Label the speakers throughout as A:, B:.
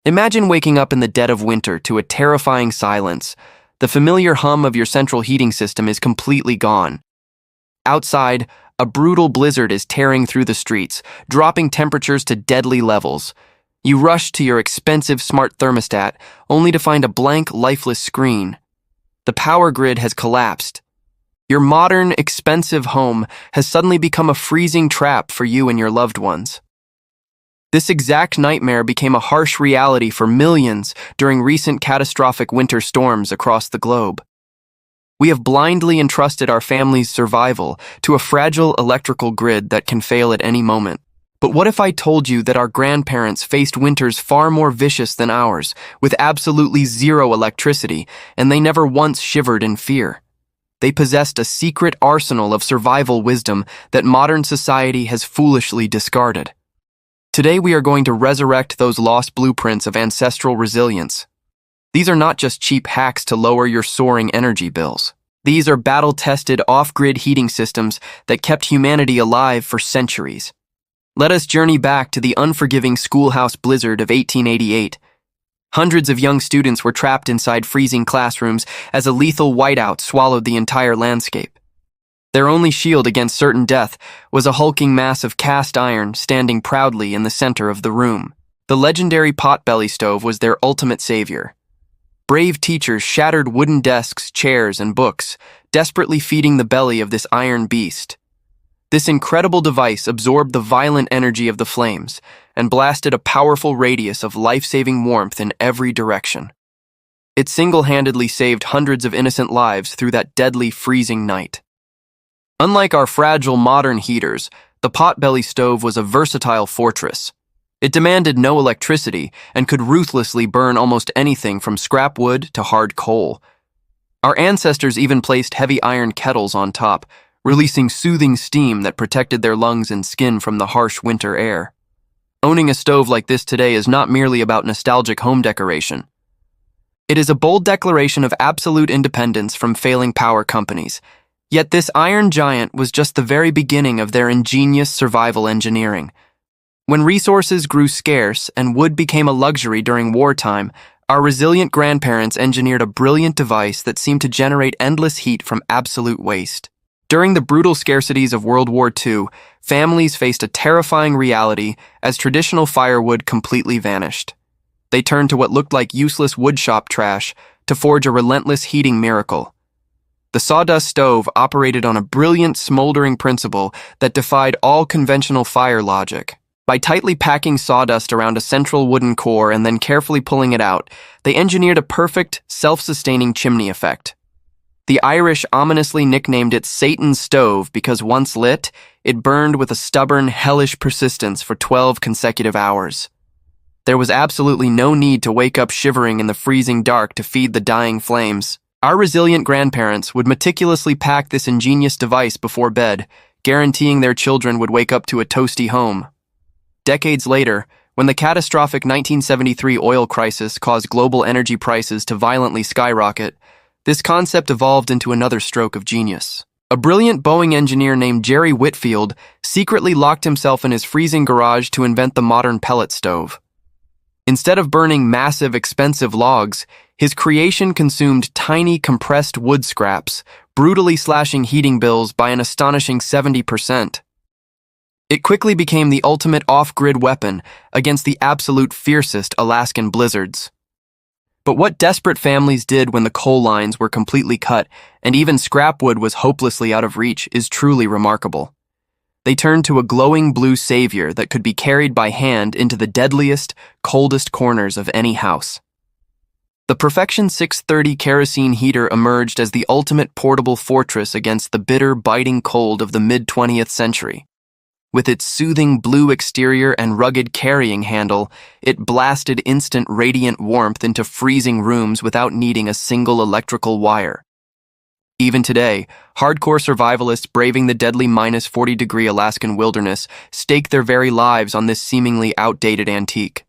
A: Imagine waking up in the dead of winter to a terrifying silence. The familiar hum of your central heating system is completely gone. Outside, a brutal blizzard is tearing through the streets, dropping temperatures to deadly levels. You rush to your expensive smart thermostat, only to find a blank, lifeless screen. The power grid has collapsed. Your modern, expensive home has suddenly become a freezing trap for you and your loved ones. This exact nightmare became a harsh reality for millions during recent catastrophic winter storms across the globe. We have blindly entrusted our family's survival to a fragile electrical grid that can fail at any moment. But what if I told you that our grandparents faced winters far more vicious than ours, with absolutely zero electricity, and they never once shivered in fear? They possessed a secret arsenal of survival wisdom that modern society has foolishly discarded. Today we are going to resurrect those lost blueprints of ancestral resilience. These are not just cheap hacks to lower your soaring energy bills. These are battle-tested off-grid heating systems that kept humanity alive for centuries. Let us journey back to the unforgiving schoolhouse blizzard of 1888. Hundreds of young students were trapped inside freezing classrooms as a lethal whiteout swallowed the entire landscape. Their only shield against certain death was a hulking mass of cast iron standing proudly in the center of the room. The legendary potbelly stove was their ultimate savior. Brave teachers shattered wooden desks, chairs, and books, desperately feeding the belly of this iron beast. This incredible device absorbed the violent energy of the flames and blasted a powerful radius of life-saving warmth in every direction. It single-handedly saved hundreds of innocent lives through that deadly freezing night. Unlike our fragile modern heaters, the potbelly stove was a versatile fortress. It demanded no electricity and could ruthlessly burn almost anything from scrap wood to hard coal. Our ancestors even placed heavy iron kettles on top, releasing soothing steam that protected their lungs and skin from the harsh winter air. Owning a stove like this today is not merely about nostalgic home decoration. It is a bold declaration of absolute independence from failing power companies. Yet this iron giant was just the very beginning of their ingenious survival engineering. When resources grew scarce and wood became a luxury during wartime, our resilient grandparents engineered a brilliant device that seemed to generate endless heat from absolute waste. During the brutal scarcities of World War II, families faced a terrifying reality as traditional firewood completely vanished. They turned to what looked like useless woodshop trash to forge a relentless heating miracle. The sawdust stove operated on a brilliant smoldering principle that defied all conventional fire logic. By tightly packing sawdust around a central wooden core and then carefully pulling it out, they engineered a perfect, self-sustaining chimney effect. The Irish ominously nicknamed it Satan's stove because once lit, it burned with a stubborn, hellish persistence for 12 consecutive hours. There was absolutely no need to wake up shivering in the freezing dark to feed the dying flames. Our resilient grandparents would meticulously pack this ingenious device before bed, guaranteeing their children would wake up to a toasty home. Decades later, when the catastrophic 1973 oil crisis caused global energy prices to violently skyrocket, this concept evolved into another stroke of genius. A brilliant Boeing engineer named Jerry Whitfield secretly locked himself in his freezing garage to invent the modern pellet stove. Instead of burning massive, expensive logs, his creation consumed tiny, compressed wood scraps, brutally slashing heating bills by an astonishing 70%. It quickly became the ultimate off-grid weapon against the absolute fiercest Alaskan blizzards. But what desperate families did when the coal lines were completely cut and even scrap wood was hopelessly out of reach is truly remarkable. They turned to a glowing blue savior that could be carried by hand into the deadliest, coldest corners of any house. The Perfection 630 kerosene heater emerged as the ultimate portable fortress against the bitter, biting cold of the mid-20th century. With its soothing blue exterior and rugged carrying handle, it blasted instant radiant warmth into freezing rooms without needing a single electrical wire. Even today, hardcore survivalists braving the deadly -40-degree Alaskan wilderness stake their very lives on this seemingly outdated antique.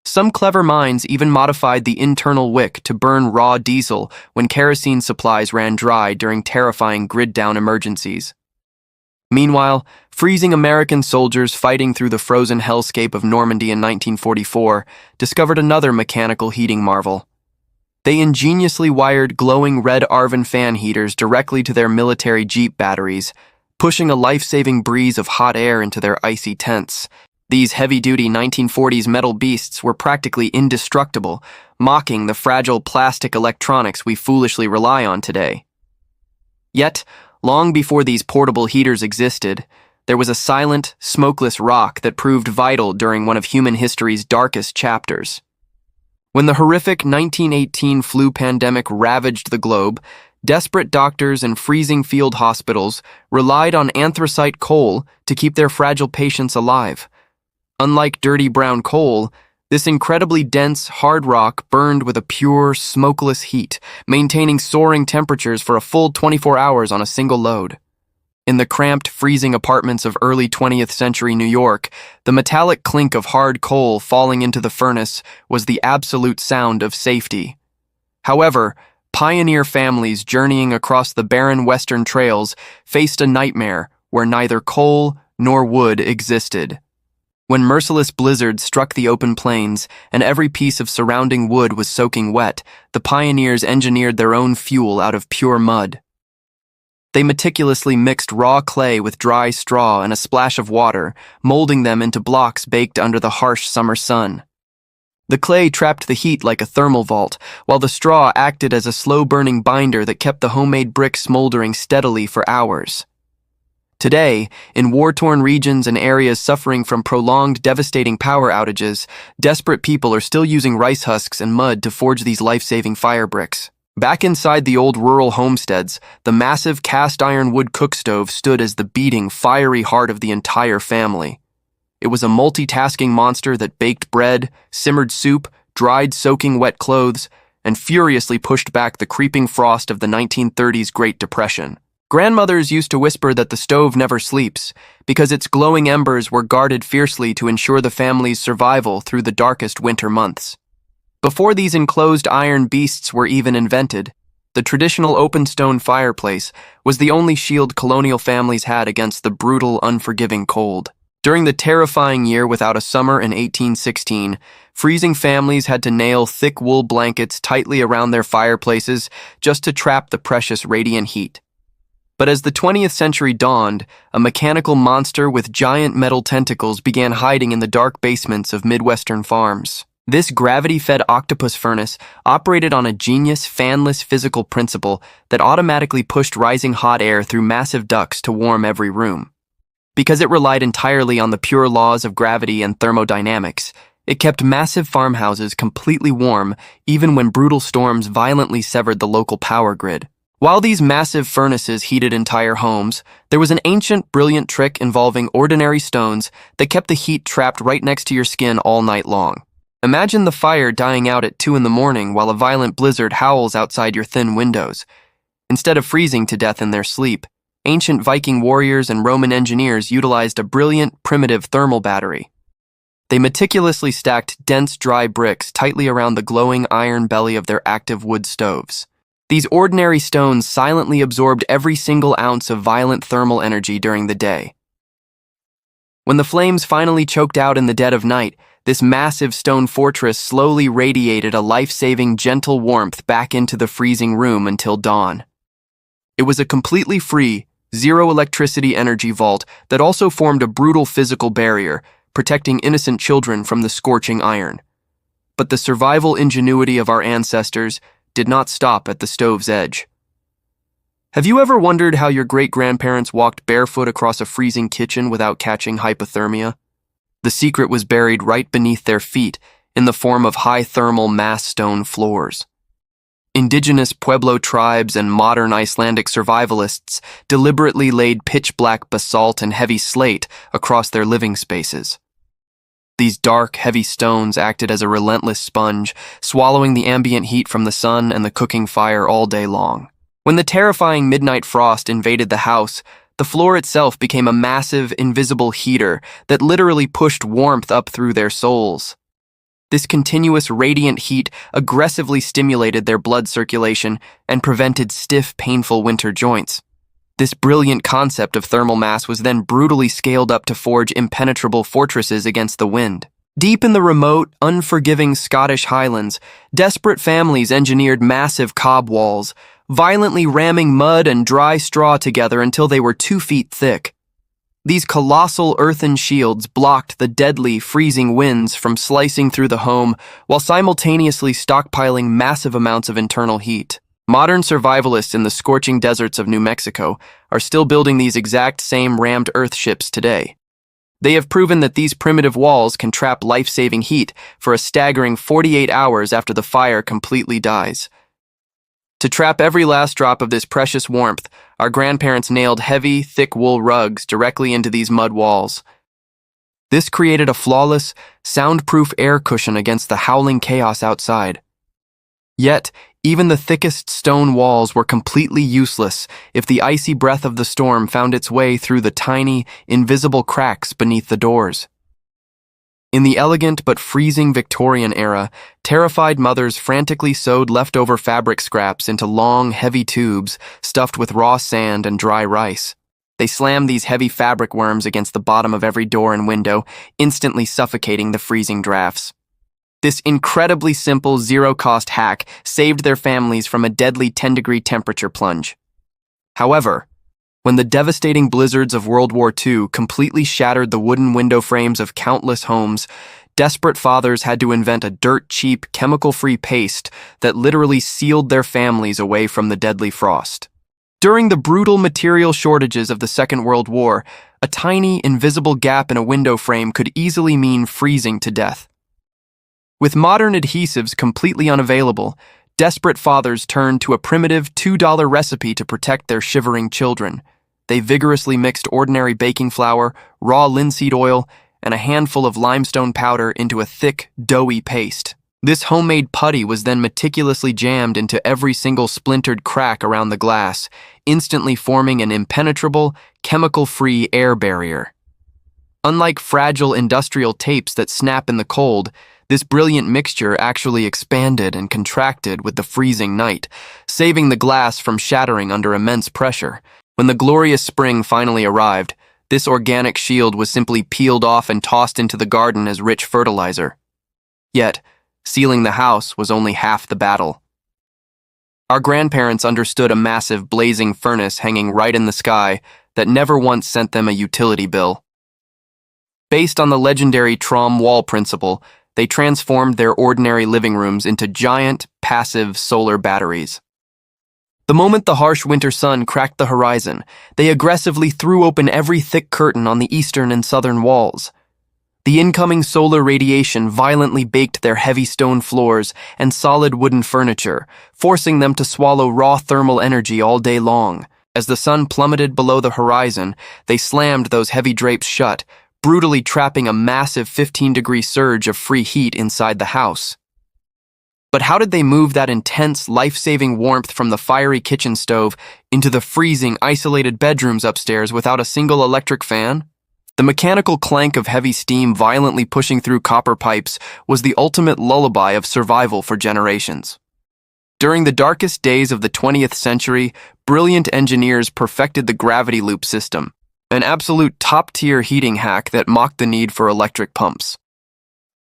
A: Some clever minds even modified the internal wick to burn raw diesel when kerosene supplies ran dry during terrifying grid-down emergencies. Meanwhile, freezing American soldiers fighting through the frozen hellscape of Normandy in 1944 discovered another mechanical heating marvel. They ingeniously wired glowing red Arvin fan heaters directly to their military Jeep batteries, pushing a life-saving breeze of hot air into their icy tents. These heavy-duty 1940s metal beasts were practically indestructible, mocking the fragile plastic electronics we foolishly rely on today. Yet, long before these portable heaters existed, there was a silent, smokeless rock that proved vital during one of human history's darkest chapters. When the horrific 1918 flu pandemic ravaged the globe, desperate doctors and freezing field hospitals relied on anthracite coal to keep their fragile patients alive. Unlike dirty brown coal, this incredibly dense, hard rock burned with a pure, smokeless heat, maintaining soaring temperatures for a full 24 hours on a single load. In the cramped, freezing apartments of early 20th century New York, the metallic clink of hard coal falling into the furnace was the absolute sound of safety. However, pioneer families journeying across the barren western trails faced a nightmare where neither coal nor wood existed. When merciless blizzards struck the open plains and every piece of surrounding wood was soaking wet, the pioneers engineered their own fuel out of pure mud. They meticulously mixed raw clay with dry straw and a splash of water, molding them into blocks baked under the harsh summer sun. The clay trapped the heat like a thermal vault, while the straw acted as a slow-burning binder that kept the homemade brick smoldering steadily for hours. Today, in war-torn regions and areas suffering from prolonged, devastating power outages, desperate people are still using rice husks and mud to forge these life-saving fire bricks. Back inside the old rural homesteads, the massive cast-iron wood cookstove stood as the beating, fiery heart of the entire family. It was a multitasking monster that baked bread, simmered soup, dried soaking wet clothes, and furiously pushed back the creeping frost of the 1930s Great Depression. Grandmothers used to whisper that the stove never sleeps, because its glowing embers were guarded fiercely to ensure the family's survival through the darkest winter months. Before these enclosed iron beasts were even invented, the traditional open stone fireplace was the only shield colonial families had against the brutal, unforgiving cold. During the terrifying year without a summer in 1816, freezing families had to nail thick wool blankets tightly around their fireplaces just to trap the precious radiant heat. But as the 20th century dawned, a mechanical monster with giant metal tentacles began hiding in the dark basements of Midwestern farms. This gravity-fed octopus furnace operated on a genius, fanless physical principle that automatically pushed rising hot air through massive ducts to warm every room. Because it relied entirely on the pure laws of gravity and thermodynamics, it kept massive farmhouses completely warm even when brutal storms violently severed the local power grid. While these massive furnaces heated entire homes, there was an ancient, brilliant trick involving ordinary stones that kept the heat trapped right next to your skin all night long. Imagine the fire dying out at 2 a.m. while a violent blizzard howls outside your thin windows. Instead of freezing to death in their sleep, ancient Viking warriors and Roman engineers utilized a brilliant, primitive thermal battery. They meticulously stacked dense, dry bricks tightly around the glowing iron belly of their active wood stoves. These ordinary stones silently absorbed every single ounce of violent thermal energy during the day. When the flames finally choked out in the dead of night, this massive stone fortress slowly radiated a life-saving, gentle warmth back into the freezing room until dawn. It was a completely free, zero-electricity energy vault that also formed a brutal physical barrier, protecting innocent children from the scorching iron. But the survival ingenuity of our ancestors did not stop at the stove's edge. Have you ever wondered how your great-grandparents walked barefoot across a freezing kitchen without catching hypothermia? The secret was buried right beneath their feet in the form of high-thermal mass stone floors. Indigenous Pueblo tribes and modern Icelandic survivalists deliberately laid pitch-black basalt and heavy slate across their living spaces. These dark, heavy stones acted as a relentless sponge, swallowing the ambient heat from the sun and the cooking fire all day long. When the terrifying midnight frost invaded the house, the floor itself became a massive, invisible heater that literally pushed warmth up through their souls. This continuous, radiant heat aggressively stimulated their blood circulation and prevented stiff, painful winter joints. This brilliant concept of thermal mass was then brutally scaled up to forge impenetrable fortresses against the wind. Deep in the remote, unforgiving Scottish Highlands, desperate families engineered massive cob walls, violently ramming mud and dry straw together until they were 2 feet thick. These colossal earthen shields blocked the deadly, freezing winds from slicing through the home while simultaneously stockpiling massive amounts of internal heat. Modern survivalists in the scorching deserts of New Mexico are still building these exact same rammed earth ships today. They have proven that these primitive walls can trap life-saving heat for a staggering 48 hours after the fire completely dies. To trap every last drop of this precious warmth, our grandparents nailed heavy, thick wool rugs directly into these mud walls. This created a flawless, soundproof air cushion against the howling chaos outside. Yet, even the thickest stone walls were completely useless if the icy breath of the storm found its way through the tiny, invisible cracks beneath the doors. In the elegant but freezing Victorian era, terrified mothers frantically sewed leftover fabric scraps into long, heavy tubes stuffed with raw sand and dry rice. They slammed these heavy fabric worms against the bottom of every door and window, instantly suffocating the freezing drafts. This incredibly simple, zero-cost hack saved their families from a deadly 10-degree temperature plunge. However, when the devastating blizzards of World War II completely shattered the wooden window frames of countless homes, desperate fathers had to invent a dirt-cheap, chemical-free paste that literally sealed their families away from the deadly frost. During the brutal material shortages of the Second World War, a tiny, invisible gap in a window frame could easily mean freezing to death. With modern adhesives completely unavailable, desperate fathers turned to a primitive $2 recipe to protect their shivering children. They vigorously mixed ordinary baking flour, raw linseed oil, and a handful of limestone powder into a thick, doughy paste. This homemade putty was then meticulously jammed into every single splintered crack around the glass, instantly forming an impenetrable, chemical-free air barrier. Unlike fragile industrial tapes that snap in the cold, this brilliant mixture actually expanded and contracted with the freezing night, saving the glass from shattering under immense pressure. When the glorious spring finally arrived, this organic shield was simply peeled off and tossed into the garden as rich fertilizer. Yet, sealing the house was only half the battle. Our grandparents understood a massive blazing furnace hanging right in the sky that never once sent them a utility bill. Based on the legendary Trombe wall principle, they transformed their ordinary living rooms into giant, passive solar batteries. The moment the harsh winter sun cracked the horizon, they aggressively threw open every thick curtain on the eastern and southern walls. The incoming solar radiation violently baked their heavy stone floors and solid wooden furniture, forcing them to swallow raw thermal energy all day long. As the sun plummeted below the horizon, they slammed those heavy drapes shut, brutally trapping a massive 15-degree surge of free heat inside the house. But how did they move that intense, life-saving warmth from the fiery kitchen stove into the freezing, isolated bedrooms upstairs without a single electric fan? The mechanical clank of heavy steam violently pushing through copper pipes was the ultimate lullaby of survival for generations. During the darkest days of the 20th century, brilliant engineers perfected the gravity loop system, an absolute top-tier heating hack that mocked the need for electric pumps.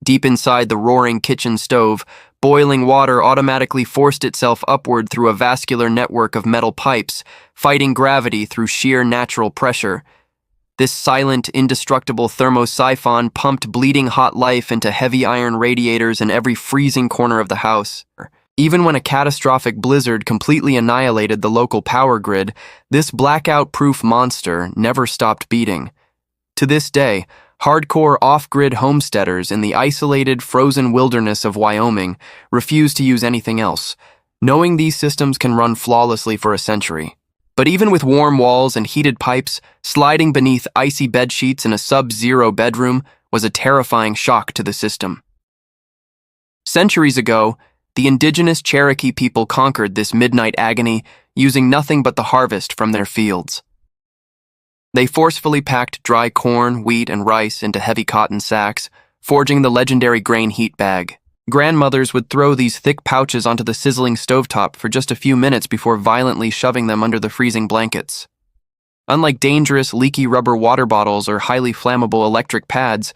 A: Deep inside the roaring kitchen stove, boiling water automatically forced itself upward through a vascular network of metal pipes, fighting gravity through sheer natural pressure. This silent, indestructible thermosiphon pumped bleeding hot life into heavy iron radiators in every freezing corner of the house. Even when a catastrophic blizzard completely annihilated the local power grid, this blackout-proof monster never stopped beating. To this day, hardcore off-grid homesteaders in the isolated, frozen wilderness of Wyoming refuse to use anything else, knowing these systems can run flawlessly for a century. But even with warm walls and heated pipes, sliding beneath icy bed sheets in a sub-zero bedroom was a terrifying shock to the system. Centuries ago, the indigenous Cherokee people conquered this midnight agony using nothing but the harvest from their fields. They forcefully packed dry corn, wheat, and rice into heavy cotton sacks, forging the legendary grain heat bag. Grandmothers would throw these thick pouches onto the sizzling stovetop for just a few minutes before violently shoving them under the freezing blankets. Unlike dangerous, leaky rubber water bottles or highly flammable electric pads,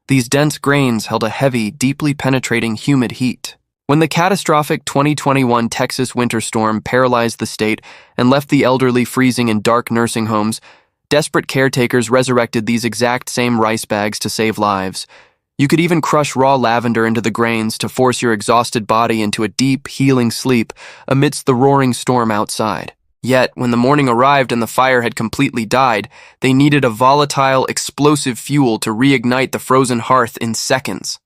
A: these dense grains held a heavy, deeply penetrating humid heat. When the catastrophic 2021 Texas winter storm paralyzed the state and left the elderly freezing in dark nursing homes, desperate caretakers resurrected these exact same rice bags to save lives. You could even crush raw lavender into the grains to force your exhausted body into a deep, healing sleep amidst the roaring storm outside. Yet, when the morning arrived and the fire had completely died, they needed a volatile, explosive fuel to reignite the frozen hearth in seconds.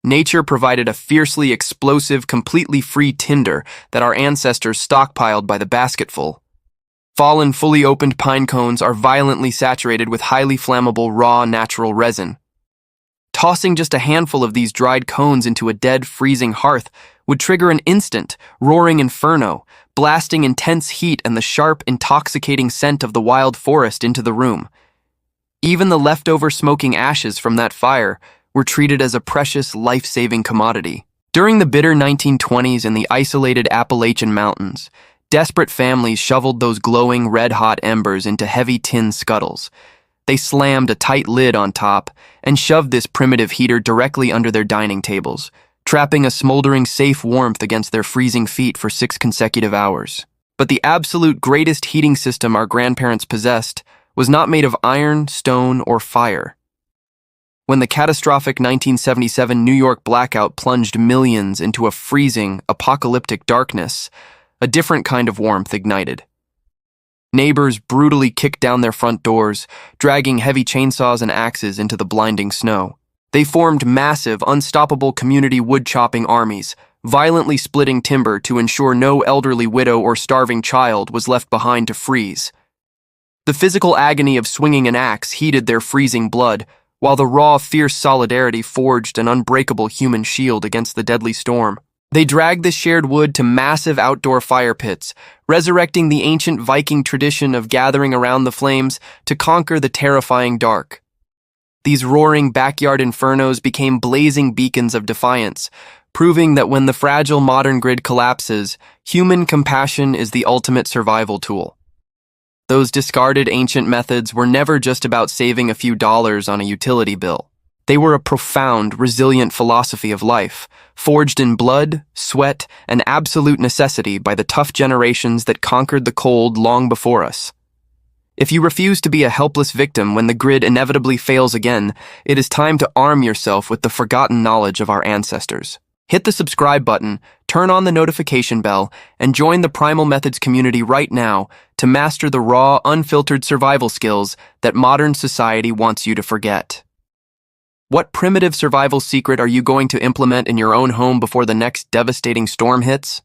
A: Nature provided a fiercely explosive, completely free tinder that our ancestors stockpiled by the basketful. Fallen, fully opened pine cones are violently saturated with highly flammable, raw, natural resin. Tossing just a handful of these dried cones into a dead, freezing hearth would trigger an instant, roaring inferno, blasting intense heat and the sharp, intoxicating scent of the wild forest into the room. Even the leftover smoking ashes from that fire were treated as a precious, life-saving commodity. During the bitter 1920s in the isolated Appalachian Mountains, desperate families shoveled those glowing, red-hot embers into heavy tin scuttles. They slammed a tight lid on top and shoved this primitive heater directly under their dining tables, trapping a smoldering, safe warmth against their freezing feet for 6 consecutive hours. But the absolute greatest heating system our grandparents possessed was not made of iron, stone, or fire. When the catastrophic 1977 New York blackout plunged millions into a freezing, apocalyptic darkness, a different kind of warmth ignited. Neighbors brutally kicked down their front doors, dragging heavy chainsaws and axes into the blinding snow. They formed massive, unstoppable community wood-chopping armies, violently splitting timber to ensure no elderly widow or starving child was left behind to freeze. The physical agony of swinging an axe heated their freezing blood, while the raw, fierce solidarity forged an unbreakable human shield against the deadly storm. They dragged the shared wood to massive outdoor fire pits, resurrecting the ancient Viking tradition of gathering around the flames to conquer the terrifying dark. These roaring backyard infernos became blazing beacons of defiance, proving that when the fragile modern grid collapses, human compassion is the ultimate survival tool. Those discarded ancient methods were never just about saving a few dollars on a utility bill. They were a profound, resilient philosophy of life, forged in blood, sweat, and absolute necessity by the tough generations that conquered the cold long before us. If you refuse to be a helpless victim when the grid inevitably fails again, it is time to arm yourself with the forgotten knowledge of our ancestors. Hit the subscribe button, turn on the notification bell, and join the Primal Methods community right now to master the raw, unfiltered survival skills that modern society wants you to forget. What primitive survival secret are you going to implement in your own home before the next devastating storm hits?